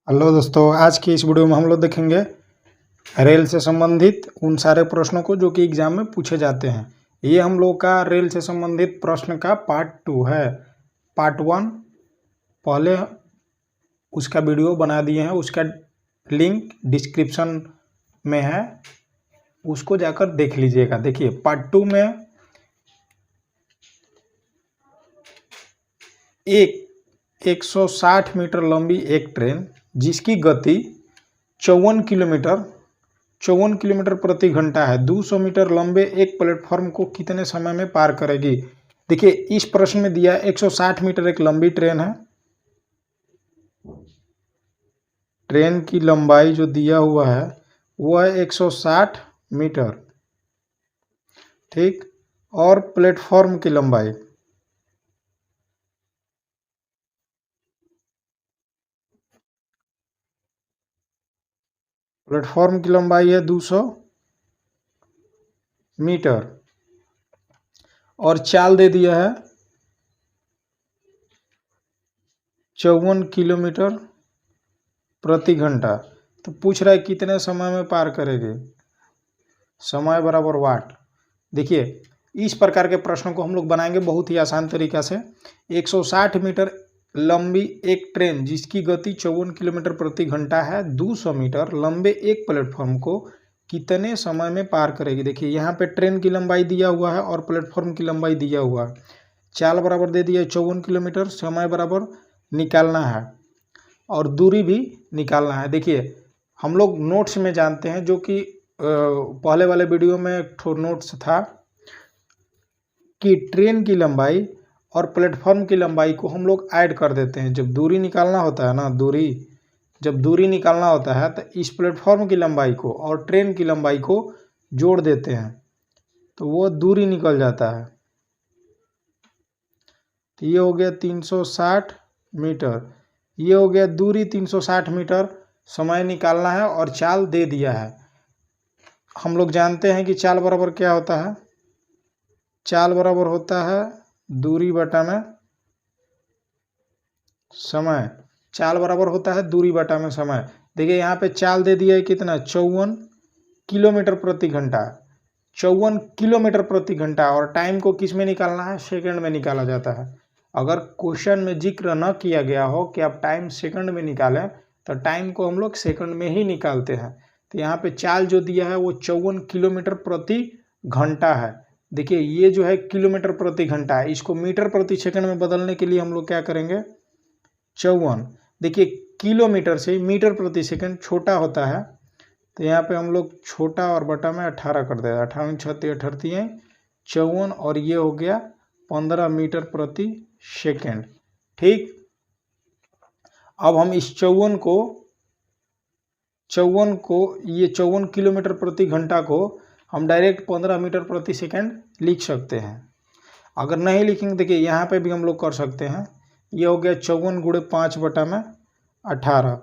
Hello दोस्तों, आज की इस वीडियो में हम लोग देखेंगे रेल से संबंधित उन सारे प्रश्नों को जो कि एग्जाम में पूछे जाते हैं। ये हम लोग का रेल से संबंधित प्रश्न का पार्ट 2 है। पार्ट 1 पहले उसका वीडियो बना दिए हैं, उसका लिंक डिस्क्रिप्शन में है, उसको जाकर देख लीजिएगा। देखिए पार्ट 2 में 160 मीटर लंबी एक ट्रेन जिसकी गति 54 किलोमीटर प्रति घंटा है, 200 मीटर लंबे एक प्लेटफॉर्म को कितने समय में पार करेगी। देखिए इस प्रश्न में दिया 160 मीटर एक लंबी ट्रेन है। ट्रेन की लंबाई जो दिया हुआ है वो है 160 मीटर, ठीक। और प्लेटफॉर्म की लंबाई है 200 मीटर और चाल दे दिया है 54 किलोमीटर प्रति घंटा। तो पूछ रहा है कितने समय में पार करेगी, समय बराबर वाट। देखिए इस प्रकार के प्रश्नों को हम लोग बनाएंगे बहुत ही आसान तरीका से। 160 मीटर लंबी एक ट्रेन जिसकी गति 54 किलोमीटर प्रति घंटा है, 200 मीटर लंबे एक प्लेटफॉर्म को कितने समय में पार करेगी। देखिए यहाँ पे ट्रेन की लंबाई दिया हुआ है और प्लेटफॉर्म की लंबाई दिया हुआ है। चाल बराबर दे दिया 54 किलोमीटर, समय बराबर निकालना है और दूरी भी निकालना है। देखिए हम लोग नोट्स में जानते हैं, जो कि पहले वाले वीडियो में एक ठो नोट्स था कि ट्रेन की लंबाई और प्लेटफॉर्म की लंबाई को हम लोग ऐड कर देते हैं। जब दूरी निकालना होता है ना, जब दूरी निकालना होता है तो इस प्लेटफॉर्म की लंबाई को और ट्रेन की लंबाई को जोड़ देते हैं तो वो दूरी निकल जाता है। तो ये हो गया 360 मीटर, ये हो गया दूरी 360 मीटर। समय निकालना है और चाल दे दिया है। हम लोग जानते हैं कि चाल बराबर क्या होता है, चाल बराबर होता है दूरी बटा में समय। चाल बराबर होता है दूरी बटा में समय। देखिए यहाँ पे चाल दे दिया है कितना, 54 किलोमीटर प्रति घंटा, 54 किलोमीटर प्रति घंटा। और टाइम को किस में निकालना है, सेकंड में निकाला जाता है। अगर क्वेश्चन में जिक्र न किया गया हो कि आप टाइम सेकंड में निकालें तो टाइम को हम लोग सेकंड में ही निकालते हैं। तो यहाँ पे चाल जो दिया है वो 54 किलोमीटर प्रति घंटा है। देखिए ये जो है किलोमीटर प्रति घंटा है, इसको मीटर प्रति सेकंड में बदलने के लिए हम लोग क्या करेंगे, 54। देखिए किलोमीटर से मीटर प्रति सेकंड छोटा होता है तो यहाँ पे हम लोग छोटा और बटा में 18 कर देगा। 18 छत्ती 38 54 और ये हो गया 15 मीटर प्रति सेकंड, ठीक। अब हम इस 54 को ये 54 किलोमीटर प्रति घंटा को हम डायरेक्ट 15 मीटर प्रति सेकंड लिख सकते हैं। अगर नहीं लिखेंगे देखिए यहाँ पे भी हम लोग कर सकते हैं। ये हो गया 54 गुणे 5 बटा में 18।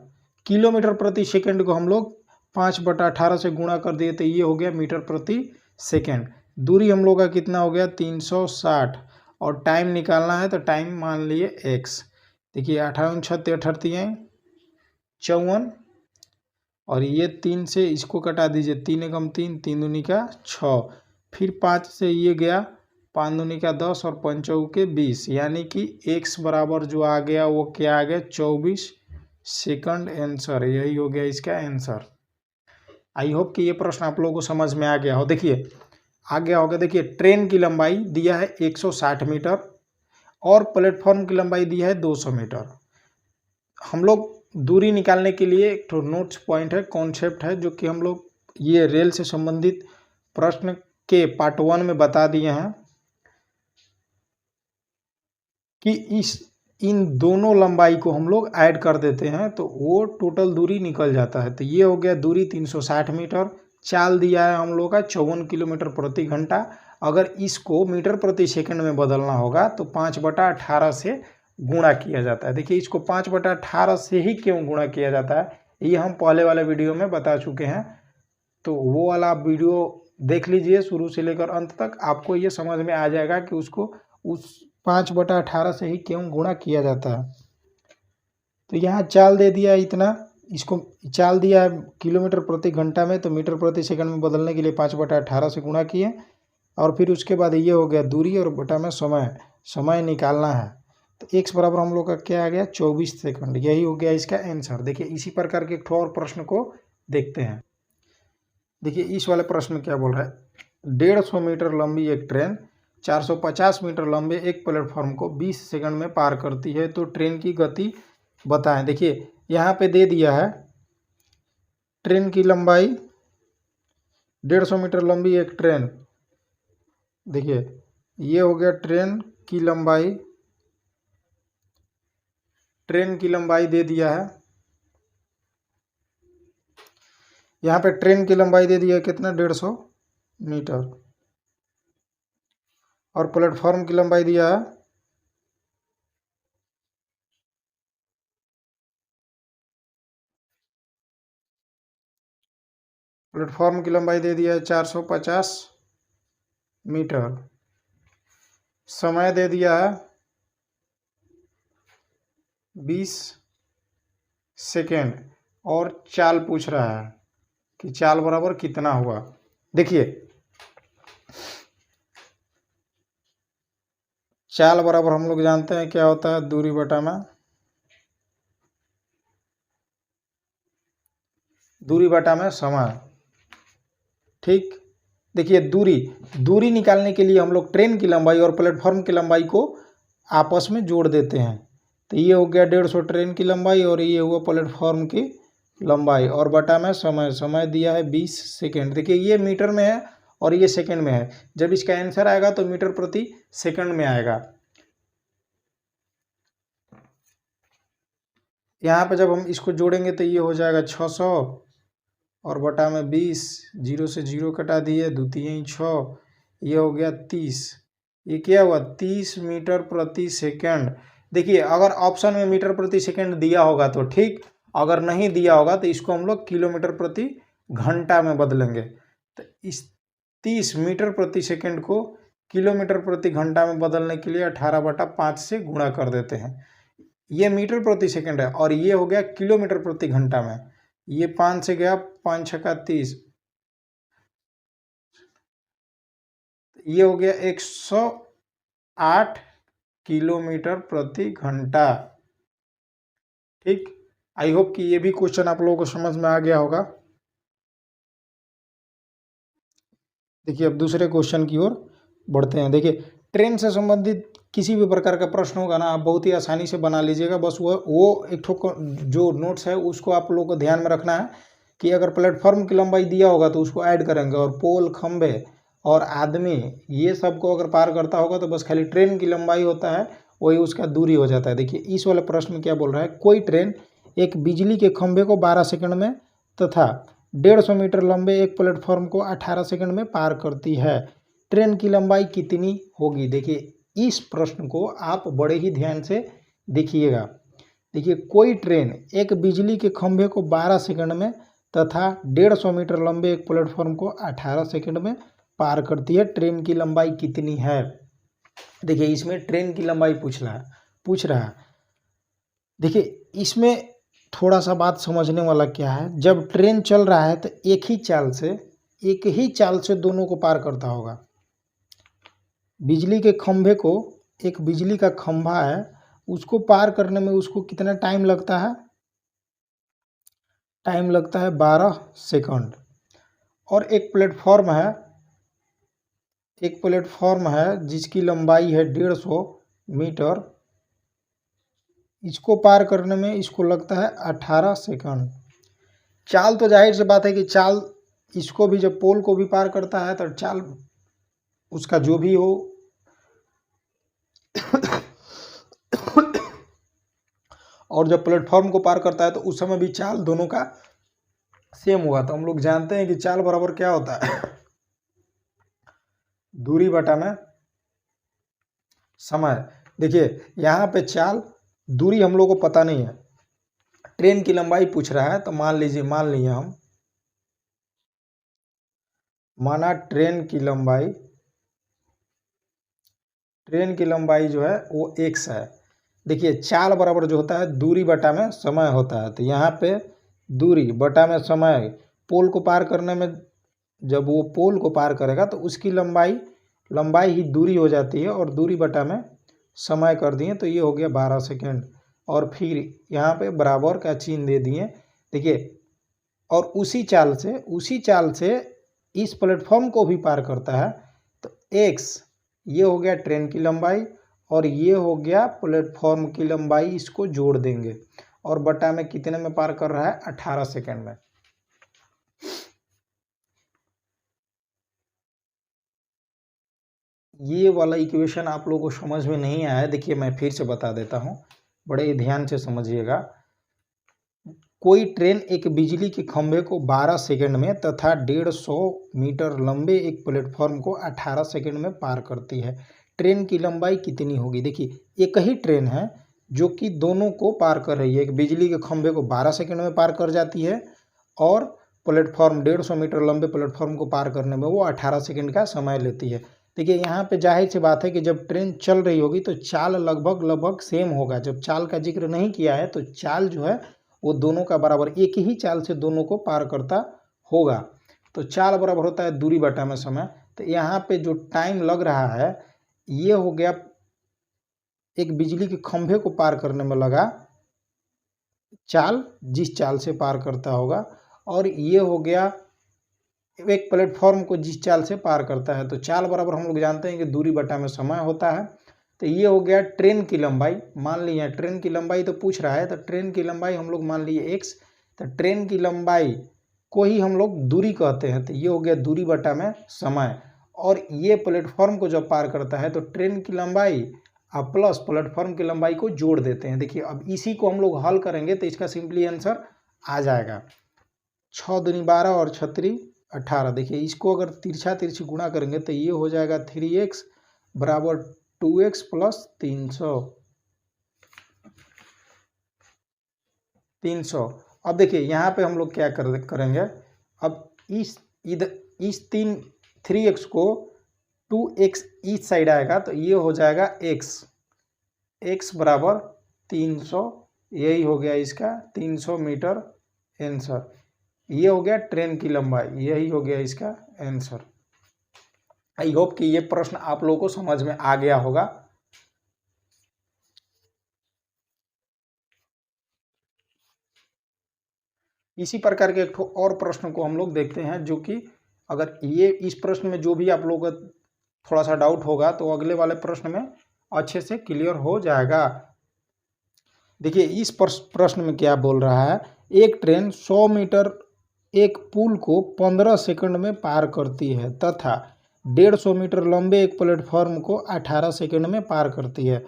किलोमीटर प्रति सेकंड को हम लोग 5/18 से गुणा कर दिए तो ये हो गया मीटर प्रति सेकंड। दूरी हम लोग का कितना हो गया 360 और टाइम निकालना है तो टाइम मान लिए x। देखिए 18 छत्ती 38 54 और ये 3 से इसको कटा दीजिए, 3 एकम 3, 3 दूनी का 6, फिर 5 से ये गया 5 दूनी का 10 और 5 चौके 20, यानी कि x बराबर जो आ गया वो क्या आ गया 24 सेकंड। आंसर यही हो गया इसका आंसर। आई होप कि ये प्रश्न आप लोगों को समझ में आ गया हो। देखिए आ गया होगा। देखिए ट्रेन की लंबाई दिया है 160 मीटर और प्लेटफॉर्म की लंबाई दिया है 200 मीटर। हम लोग दूरी निकालने के लिए एक तो नोट्स पॉइंट है, कॉन्सेप्ट है, जो कि हम लोग ये रेल से संबंधित प्रश्न के पार्ट 1 में बता दिए हैं कि इन दोनों लंबाई को हम लोग ऐड कर देते हैं तो वो टोटल दूरी निकल जाता है। तो ये हो गया दूरी 360 मीटर। चाल दिया है हम लोग का 54 किलोमीटर प्रति घंटा। अगर इसको मीटर प्रति सेकंड में बदलना होगा तो 5/18 से गुणा किया जाता है। देखिए इसको 5/18 से ही क्यों गुणा किया जाता है ये हम पहले वाले वीडियो में बता चुके हैं, तो वो वाला आप वीडियो देख लीजिए शुरू से लेकर अंत तक, आपको ये समझ में आ जाएगा कि उसको उस 5/18 से ही क्यों गुणा किया जाता है। तो यहाँ चाल दे दिया इतना इसको चाल दिया है किलोमीटर प्रति घंटा में, तो मीटर प्रति सेकंड में बदलने के लिए 5/18 से गुणा किए, और फिर उसके बाद ये हो गया दूरी और बटा में समय निकालना है। तो x बराबर हम लोग का क्या आ गया 24 सेकंड। यही हो गया इसका आंसर। देखिए इसी प्रकार के एक ठो और प्रश्न को देखते हैं। देखिए इस वाले प्रश्न में क्या बोल रहा है, 150 मीटर लंबी एक ट्रेन 450 मीटर लंबे एक प्लेटफॉर्म को 20 सेकंड में पार करती है, तो ट्रेन की गति बताएं। देखिए यहाँ पे दे दिया है ट्रेन की लंबाई, 150 मीटर लंबी एक ट्रेन। देखिए ये हो गया ट्रेन की लंबाई, ट्रेन की लंबाई दे दिया है। यहाँ पे ट्रेन की लंबाई दे दिया है कितना 150 मीटर, और प्लेटफॉर्म की लंबाई दिया है प्लेटफॉर्म की लंबाई दे दिया है 450 मीटर। समय दे दिया है 20 सेकेंड, और चाल पूछ रहा है कि चाल बराबर कितना हुआ। देखिए चाल बराबर हम लोग जानते हैं क्या होता है, दूरी बटा में समय। ठीक, देखिए दूरी निकालने के लिए हम लोग ट्रेन की लंबाई और प्लेटफॉर्म की लंबाई को आपस में जोड़ देते हैं। तो ये हो गया 150 ट्रेन की लंबाई, और ये हुआ प्लेटफॉर्म की लंबाई, और बटा में समय दिया है 20 सेकेंड। देखिए ये मीटर में है और ये सेकेंड में है। जब इसका आंसर आएगा तो मीटर प्रति सेकंड में आएगा। यहाँ पे जब हम इसको जोड़ेंगे तो ये हो जाएगा 600, और बटा में 20, 0 से 0 कटा दिए, 2 3 6, ये हो गया 30। ये क्या हुआ 30 मीटर प्रति सेकंड। देखिए अगर ऑप्शन में मीटर प्रति सेकंड दिया होगा तो ठीक, अगर नहीं दिया होगा तो इसको हम लोग किलोमीटर प्रति घंटा में बदलेंगे। तो इस 30 मीटर प्रति सेकंड को किलोमीटर प्रति घंटा में बदलने के लिए 18/5 से गुणा कर देते हैं। ये मीटर प्रति सेकंड है और ये हो गया किलोमीटर प्रति घंटा में। ये 5 से गया, 5 छक्का 30, ये हो गया 108 किलोमीटर प्रति घंटा। ठीक, आई होप कि ये भी क्वेश्चन आप लोगों को समझ में आ गया होगा। देखिए अब दूसरे क्वेश्चन की ओर बढ़ते हैं। देखिए ट्रेन से संबंधित किसी भी प्रकार का प्रश्न होगा ना, आप बहुत ही आसानी से बना लीजिएगा। बस वो एक ठो जो नोट्स है उसको आप लोगों को ध्यान में रखना है कि अगर प्लेटफॉर्म की लंबाई दिया होगा तो उसको ऐड करेंगे, और पोल, खंबे और आदमी ये सबको अगर पार करता होगा तो बस खाली ट्रेन की लंबाई होता है, वही उसका दूरी हो जाता है। देखिए इस वाले प्रश्न में क्या बोल रहा है, कोई ट्रेन एक बिजली के खंभे को 12 सेकंड में तथा 150 मीटर लंबे एक प्लेटफॉर्म को 18 सेकंड में पार करती है, ट्रेन की लंबाई कितनी होगी। देखिए इस प्रश्न को आप बड़े ही ध्यान से देखिएगा। देखिए कोई ट्रेन एक बिजली के खंभे को 12 सेकंड में तथा 150 मीटर लंबे एक प्लेटफॉर्म को 18 सेकंड में पार करती है, ट्रेन की लंबाई कितनी है। देखिए इसमें ट्रेन की लंबाई पूछ रहा है। देखिए इसमें थोड़ा सा बात समझने वाला क्या है, जब ट्रेन चल रहा है तो एक ही चाल से दोनों को पार करता होगा। बिजली के खंभे को, एक बिजली का खंभा है, उसको पार करने में उसको कितना टाइम लगता है, टाइम लगता है 12 सेकंड। और एक प्लेटफॉर्म है जिसकी लंबाई है 150 मीटर, इसको पार करने में इसको लगता है 18 सेकंड। चाल तो जाहिर सी बात है कि चाल इसको भी, जब पोल को भी पार करता है तो चाल उसका जो भी हो और जब प्लेटफॉर्म को पार करता है तो उस समय भी चाल दोनों का सेम हुआ। तो हम लोग जानते हैं कि चाल बराबर क्या होता है, दूरी बटा में समय। देखिए यहाँ पे चाल, दूरी हम लोग को पता नहीं है, ट्रेन की लंबाई पूछ रहा है। तो मान लिए हम माना ट्रेन की लंबाई जो है वो x है। देखिए चाल बराबर जो होता है दूरी बटा में समय होता है। तो यहाँ पे दूरी बटा में समय, पोल को पार करने में जब वो पोल को पार करेगा तो उसकी लंबाई ही दूरी हो जाती है और दूरी बटा में समय कर दिए तो ये हो गया 12 सेकेंड। और फिर यहाँ पे बराबर का चिन्ह दे दिए। देखिए और उसी चाल से इस प्लेटफॉर्म को भी पार करता है तो x ये हो गया ट्रेन की लंबाई और ये हो गया प्लेटफॉर्म की लंबाई, इसको जोड़ देंगे और बटा में कितने में पार कर रहा है 18 सेकेंड में। ये वाला इक्वेशन आप लोगों को समझ में नहीं आया, देखिए मैं फिर से बता देता हूँ, बड़े ध्यान से समझिएगा। कोई ट्रेन एक बिजली के खंभे को 12 सेकंड में तथा 150 मीटर लंबे एक प्लेटफॉर्म को 18 सेकंड में पार करती है। ट्रेन की लंबाई कितनी होगी? देखिए एक ही ट्रेन है जो कि दोनों को पार कर रही है। एक बिजली के खंभे को 12 सेकंड में पार कर जाती है और प्लेटफॉर्म 150 मीटर लंबे प्लेटफॉर्म को पार करने में वो 18 सेकंड का समय लेती है। देखिए यहाँ पे जाहिर सी बात है कि जब ट्रेन चल रही होगी तो चाल लगभग सेम होगा। जब चाल का जिक्र नहीं किया है तो चाल जो है वो दोनों का बराबर, एक ही चाल से दोनों को पार करता होगा। तो चाल बराबर होता है दूरी बटा में समय। तो यहाँ पे जो टाइम लग रहा है ये हो गया एक बिजली के खंभे को पार करने में लगा चाल, जिस चाल से पार करता होगा, और ये हो गया एक प्लेटफॉर्म को जिस चाल से पार करता है। तो चाल बराबर हम लोग जानते हैं कि दूरी बटा में समय होता है। तो ये हो गया ट्रेन की लंबाई। मान लिया ट्रेन की लंबाई तो पूछ रहा है, तो ट्रेन की लंबाई हम लोग मान लिए x। तो ट्रेन की लंबाई को ही हम लोग दूरी कहते हैं। तो ये हो गया दूरी बटा में समय। और ये प्लेटफॉर्म को जब पार करता है तो ट्रेन की लंबाई अब प्लस प्लेटफॉर्म की लंबाई को जोड़ देते हैं। देखिए अब इसी को हम लोग हल करेंगे तो इसका सिंपली आंसर आ जाएगा 6 दूनी 12 और 6 18। देखिए इसको अगर तिरछी गुणा करेंगे तो ये हो जाएगा 3x बराबर 2x प्लस 300। अब देखिए यहाँ पे हम लोग क्या करेंगे, अब इस 3x को 2x इस साइड आएगा तो ये हो जाएगा x बराबर 300। यही हो गया इसका 300 मीटर आंसर। ये हो गया ट्रेन की लंबाई, यही हो गया इसका आंसर। आई होप कि ये प्रश्न आप लोगों को समझ में आ गया होगा। इसी प्रकार के एक और प्रश्न को हम लोग देखते हैं, जो कि अगर ये इस प्रश्न में जो भी आप लोगों का थोड़ा सा डाउट होगा तो अगले वाले प्रश्न में अच्छे से क्लियर हो जाएगा। देखिए इस प्रश्न में क्या बोल रहा है, एक ट्रेन 100 मीटर एक पुल को 15 सेकंड में पार करती है तथा 150 मीटर लंबे एक प्लेटफॉर्म को 18 सेकंड में पार करती है,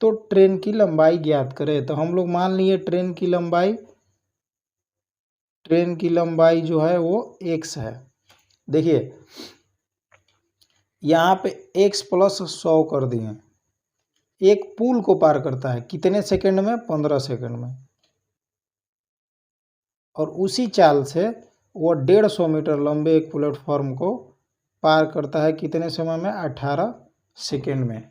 तो ट्रेन की लंबाई ज्ञात करें। तो हम लोग मान लिए ट्रेन की लंबाई जो है वो x है। देखिए यहाँ पे x प्लस 100 कर दिए। एक पुल को पार करता है कितने सेकंड में? 15 सेकंड में। और उसी चाल से वो 150 मीटर लंबे एक प्लेटफॉर्म को पार करता है कितने समय में? 18 सेकेंड में।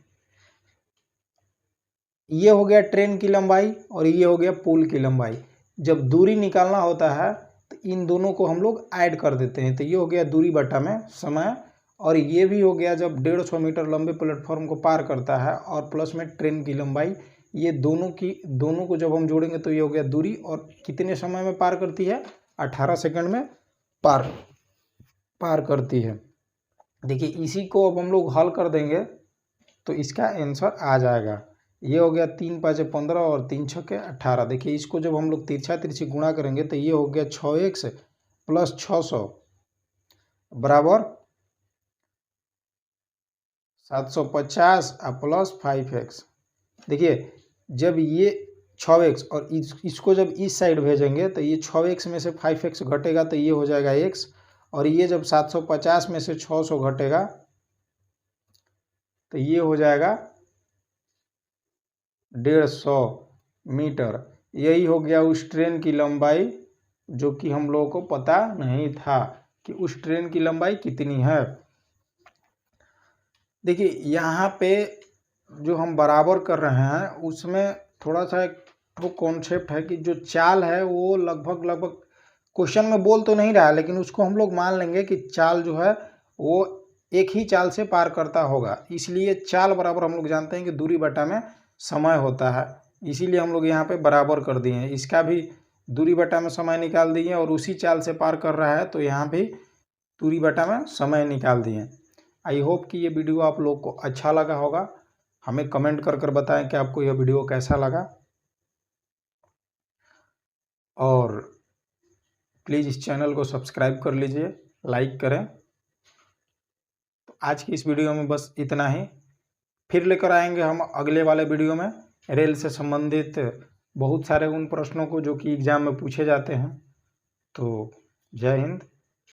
ये हो गया ट्रेन की लंबाई और ये हो गया पुल की लंबाई। जब दूरी निकालना होता है तो इन दोनों को हम लोग ऐड कर देते हैं। तो ये हो गया दूरी बटा में समय, और ये भी हो गया जब 150 मीटर लंबे प्लेटफॉर्म को पार करता है, और प्लस में ट्रेन की लंबाई। ये दोनों को जब हम जोड़ेंगे तो ये हो गया दूरी, और कितने समय में पार करती है? 18 सेकंड में पार करती है। देखिए इसी को अब हम लोग हल कर देंगे तो इसका आंसर आ जाएगा। ये हो गया 3 5 15 और 3 6 18। देखिए इसको जब हम लोग तिरछी गुणा करेंगे तो ये हो गया 6x प्लस 600 बराबर 750 प्लस 5x। देखिए जब ये 6x और इसको जब इस साइड भेजेंगे तो ये 6x में से 5x घटेगा तो ये हो जाएगा x, और ये जब 750 में से 600 घटेगा तो ये हो जाएगा 150 मीटर। यही हो गया उस ट्रेन की लंबाई जो कि हम लोगों को पता नहीं था कि उस ट्रेन की लंबाई कितनी है। देखिए यहाँ पे जो हम बराबर कर रहे हैं उसमें थोड़ा सा एक कॉन्सेप्ट है कि जो चाल है वो लगभग क्वेश्चन में बोल तो नहीं रहा है, लेकिन उसको हम लोग मान लेंगे कि चाल जो है वो एक ही चाल से पार करता होगा। इसलिए चाल बराबर हम लोग जानते हैं कि दूरी बटा में समय होता है, इसीलिए हम लोग यहाँ पे बराबर कर दिए हैं। इसका भी दूरी बटा में समय निकाल दिए और उसी चाल से पार कर रहा है तो यहाँ भी दूरी बटा में समय निकाल दिए। आई होप कि ये वीडियो आप लोग को अच्छा लगा होगा। हमें कमेंट कर बताएं कि आपको यह वीडियो कैसा लगा, और प्लीज़ इस चैनल को सब्सक्राइब कर लीजिए, लाइक करें। तो आज की इस वीडियो में बस इतना ही। फिर लेकर आएंगे हम अगले वाले वीडियो में रेल से संबंधित बहुत सारे उन प्रश्नों को जो कि एग्ज़ाम में पूछे जाते हैं। तो जय हिंद।